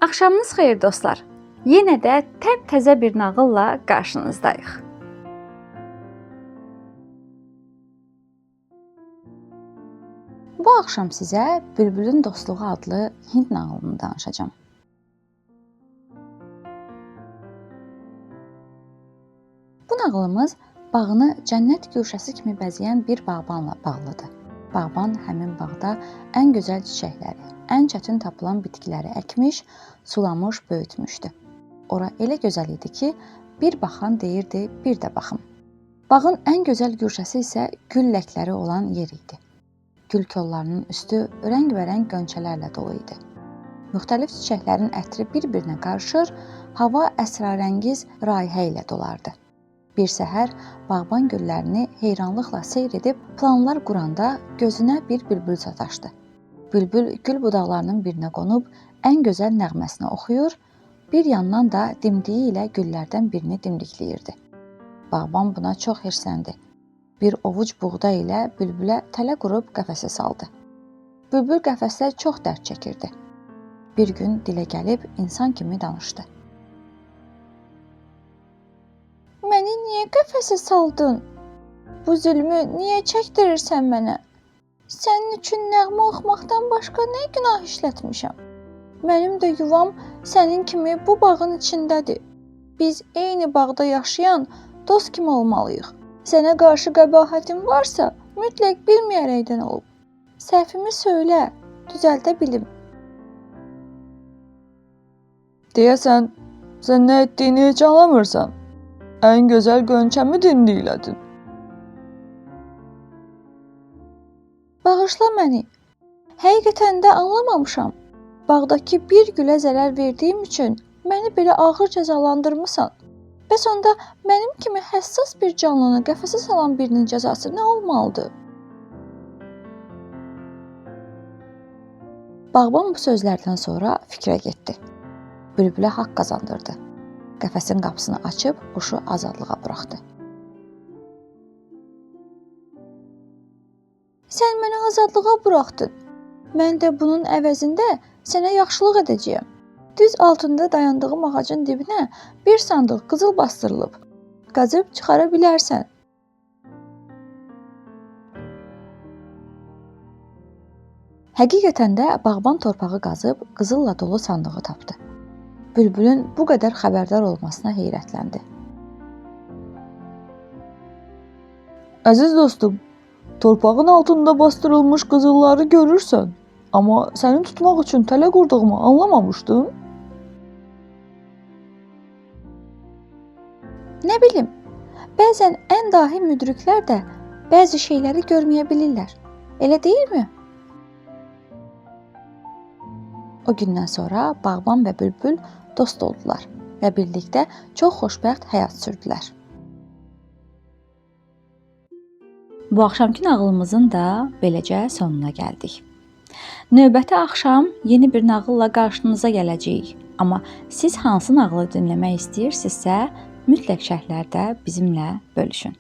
Axşamınız xeyir dostlar. Yenə də təzə bir nağılla qarşınızdayıq. Bu axşam sizə Bülbülün Dostluğu adlı Hind nağılını danışacağam. Bu nağılımız bağını cənnət güşəsi kimi bəzəyən bir bağbanla bağlıdır. Bağban həmin bağda ən gözəl çiçəkləri, ən çətin tapılan bitkiləri əkmiş, sulamış, böyütmüşdü. Ora elə gözəl idi ki, bir baxan deyirdi, bir də baxım. Bağın ən gözəl güşəsi isə gül ləkləri olan yer idi. Gül kollarının üstü rəngbərəng qönçələrlə dolu idi. Müxtəlif çiçəklərin ətri bir-birinə qarışır, hava əsrarəngiz raihə ilə dolardı. Bir səhər bağban güllərini heyranlıqla seyr edib planlar quranda gözünə bir bülbül sataşdı. Bülbül gül budaqlarının birinə qonub ən gözəl nəğməsini oxuyur, bir yandan da dimdiyi ilə güllərdən birini dimdikləyirdi. Bağban buna çox hirsləndi. Bir ovuc buğday ilə bülbülə tələ qurub qəfəsə saldı. Bülbül qəfəsdə çox dərd çəkirdi. Bir gün dilə gəlib insan kimi danışdı. Məni niyə qəfəsə saldın? Bu zülmü niyə çəkdirirsən mənə? Sənin üçün nəğmə oxumaqdan başqa nə günah işlətmişəm? Mənim də yuvam sənin kimi bu bağın içindədir. Biz eyni bağda yaşayan dost kimi olmalıyıq. Sənə qarşı qəbahətim varsa, mütləq bilməyərəkdən olub. Səhvimi söylə, düzəldə bilim. Deyəsən, sən nə etdiyini heç anlamırsan. Ən gözəl qönçəmi dimdiklədin. Bağışla məni. Həqiqətən də anlamamışam. Bağdakı bir gülə zərər verdiyim üçün məni belə ağır cəzalandırmısan. Bəs onda mənim kimi həssas bir canlını qəfəsə salan birinin cəzası nə olmalıdır? Bağban bu sözlərdən sonra fikrə getdi. Bülbülə haqq qazandırdı. Qəfəsin qapısını açıb quşu azadlığa buraxdı. Sən məni azadlığa buraxdın. Mən də bunun əvəzində sənə yaxşılıq edəcəyəm. Düz altında dayandığım ağacın dibinə bir sandıq qızıl bastırılıb. Qazıb çıxara bilərsən. Həqiqətən də bağban torpağı qazıb qızılla dolu sandığı tapdı. Bülbülün bu qədər xəbərdar olmasına heyrətləndi. Əziz dostum, torpağın altında bastırılmış qızılları görürsən, amma səni tutmaq üçün tələ qurduğumu anlamamışdın? Nə bilim, bəzən ən dahi müdriklər də bəzi şeyləri görməyə bilirlər. Elə deyilmi? O gündən sonra bağban və bülbül dost oldular və birlikdə çox xoşbəxt həyat sürdülər. Bu axşamki nağılımızın da beləcə sonuna gəldik. Növbəti axşam yeni bir nağılla qarşınıza gələcəyik. Amma siz hansı nağılı dinləmək istəyirsinizsə, mütləq şərhlərdə bizimlə bölüşün.